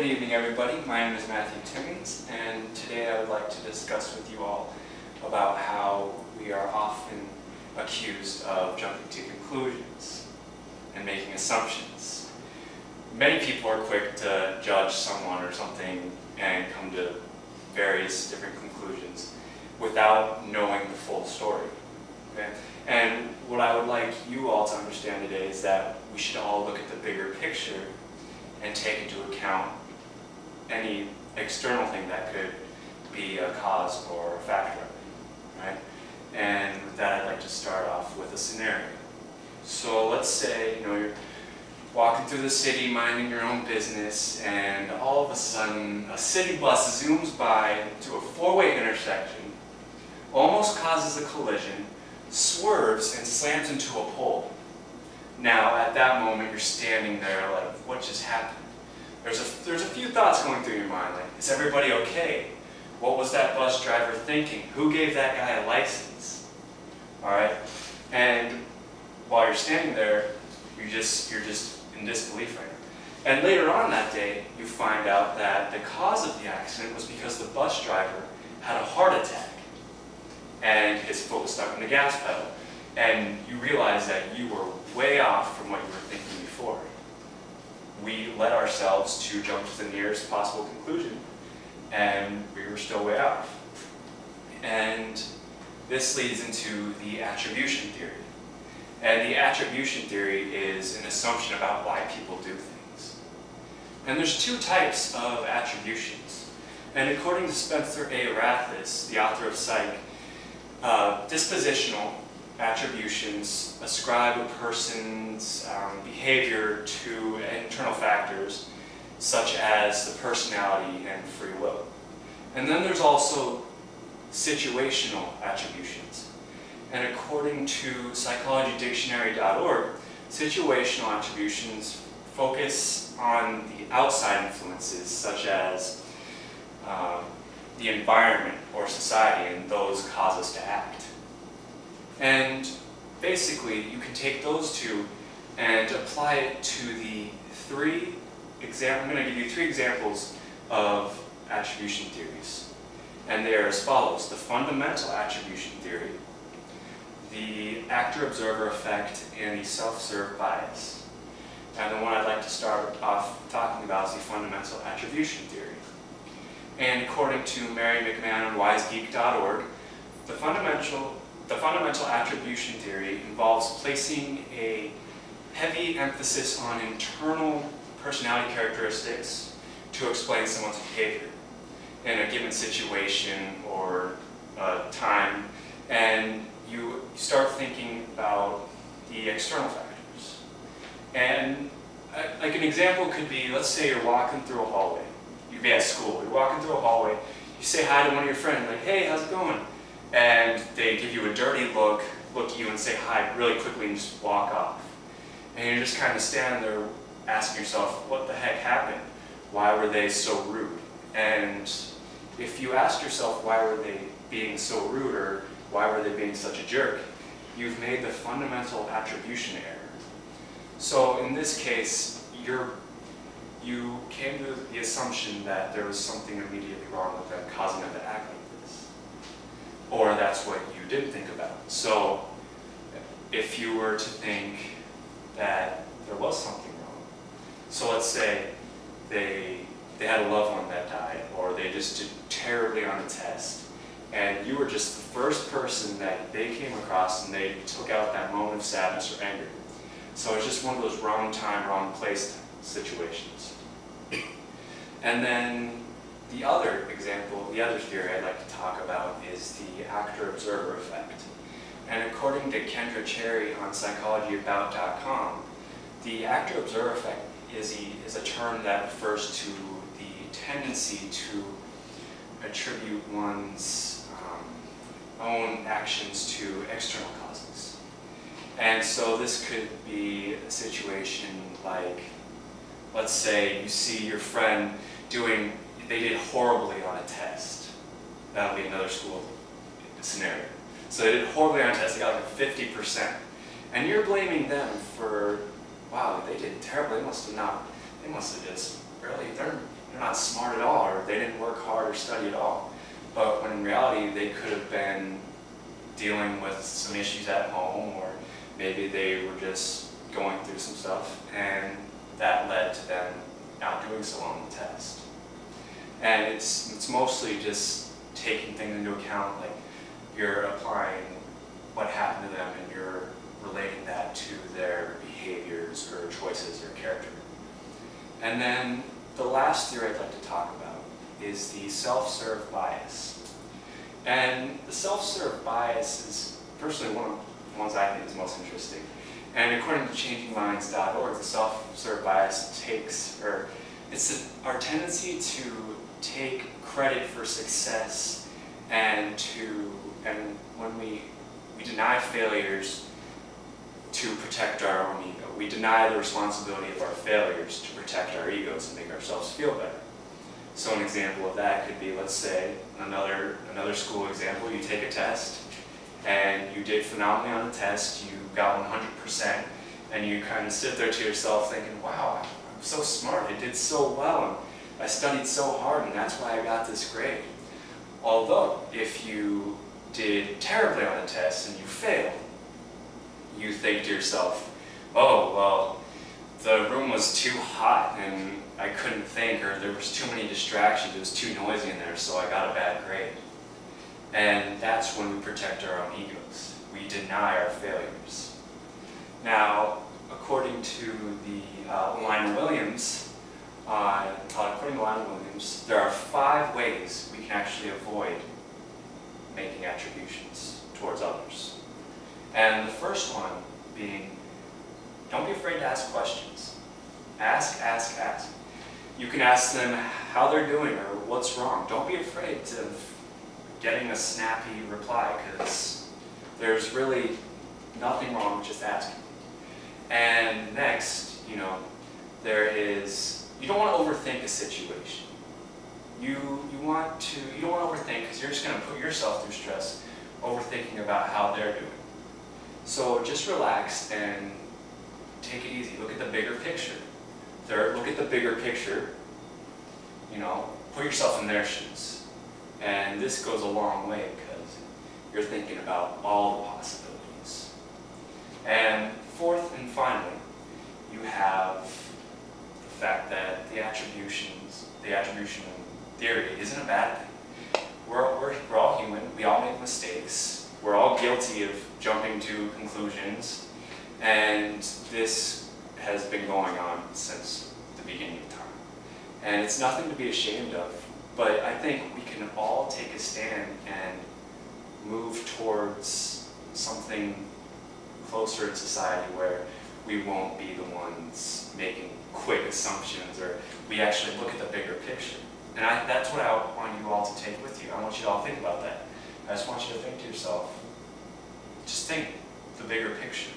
good evening everybody. My name is Matthew Timmons, and today I would like to discuss with you all about how we are often accused of jumping to conclusions and making assumptions. Many people are quick to judge someone or something and come to various different conclusions without knowing the full story. Okay? And what I would like you all to understand today is that we should all look at the bigger picture and take into account any external thing that could be a cause or a factor, right? And with that, I'd like to start off with a scenario. So let's say, you're walking through the city, minding your own business, and all of a sudden, a city bus zooms by to a four-way intersection, almost causes a collision, swerves, and slams into a pole. Now, at that moment, you're standing there like, what just happened? There's a few thoughts going through your mind, like, is everybody okay? What was that bus driver thinking? Who gave that guy a license? All right? And while you're standing there, you're just in disbelief right now. And later on that day, you find out that the cause of the accident was because the bus driver had a heart attack and his foot was stuck in the gas pedal. And you realize that you were way off from what you were thinking before. We led ourselves to jump to the nearest possible conclusion, and we were still way off. And this leads into the attribution theory. And the attribution theory is an assumption about why people do things. And there's two types of attributions. And according to Spencer A. Rathis, the author of Psych, dispositional attributions ascribe a person's behavior to internal factors such as the personality and free will. And then there's also situational attributions. And according to psychologydictionary.org, situational attributions focus on the outside influences such as the environment or society, and those cause us to act. And basically, you can take those two and apply it to the I'm going to give you three examples of attribution theories. And they are as follows: the fundamental attribution theory, the actor-observer effect, and the self-serve bias. And the one I'd like to start off talking about is the fundamental attribution theory. And according to Mary McMahon on wisegeek.org, the fundamental attribution theory involves placing a heavy emphasis on internal personality characteristics to explain someone's behavior in a given situation or time, and you start thinking about the external factors. And like an example could be, let's say you're walking through a hallway. You'd be at school, you're walking through a hallway, you say hi to one of your friends, like, hey, how's it going? And they give you a dirty look at you and say hi really quickly and just walk off. And you're just kind of standing there asking yourself, what the heck happened? Why were they so rude? And if you ask yourself why were they being so rude or why were they being such a jerk, you've made the fundamental attribution error. So in this case, you came to the assumption that there was something immediately wrong with them causing them to act like this. Or that's what you didn't think about. So if you were to think that there was something wrong, so let's say they had a loved one that died, or they just did terribly on a test, and you were just the first person that they came across and they took out that moment of sadness or anger. So it's just one of those wrong time, wrong place situations. And then the other example, the other theory I'd like to talk about is the actor-observer effect. And according to Kendra Cherry on psychologyabout.com, the actor-observer effect is a term that refers to the tendency to attribute one's own actions to external causes. And so this could be a situation like, let's say you see your friend they did horribly on a test. That'll be another school scenario. So they did horribly on a test, they got like 50%. And you're blaming them for, wow, they did terribly, they must have just really, they're not smart at all, or they didn't work hard or study at all. But when in reality, they could have been dealing with some issues at home, or maybe they were just going through some stuff, and that led to them not doing so well on the test. And it's mostly just taking things into account, like you're applying what happened to them and you're relating that to their behaviors or choices or character. And then the last theory I'd like to talk about is the self-serve bias. And the self-serve bias is personally one of the ones I think is most interesting. And according to changingminds.org, the self-serve bias it's our tendency to take credit for success and when we deny failures to protect our own ego. We deny the responsibility of our failures to protect our egos and make ourselves feel better. So an example of that could be, let's say, another school example, you take a test and you did phenomenally on the test, you got 100%, and you kind of sit there to yourself thinking, wow, I'm so smart, I did so well, and I studied so hard, and that's why I got this grade. Although, if you did terribly on the test and you failed, you think to yourself, oh, well, the room was too hot and I couldn't think, or there was too many distractions, it was too noisy in there, so I got a bad grade. And that's when we protect our own egos. We deny our failures. Now, according to the Lionel Williams, there are 5 ways we can actually avoid making attributions towards others. And the first one being, don't be afraid to ask questions. Ask, ask, ask. You can ask them how they're doing or what's wrong. Don't be afraid of getting a snappy reply, because there's really nothing wrong with just asking. And next, you don't want to overthink a situation. You don't want to overthink, because you're just going to put yourself through stress overthinking about how they're doing. So just relax and take it easy. Look at the bigger picture. Third, look at the bigger picture. Put yourself in their shoes. And this goes a long way, because you're thinking about all the possibilities. And fourth and finally, you have the fact that the attribution theory isn't a bad thing. We're all human. We all make mistakes. We're all guilty of jumping to conclusions. And this has been going on since the beginning of time. And it's nothing to be ashamed of. But I think we can all take a stand and move towards something closer in society where we won't be the ones making quick assumptions, or we actually look at the bigger picture. And that's what I want you all to take with you. I want you to all think about that. I just want you to think to yourself, just think the bigger picture.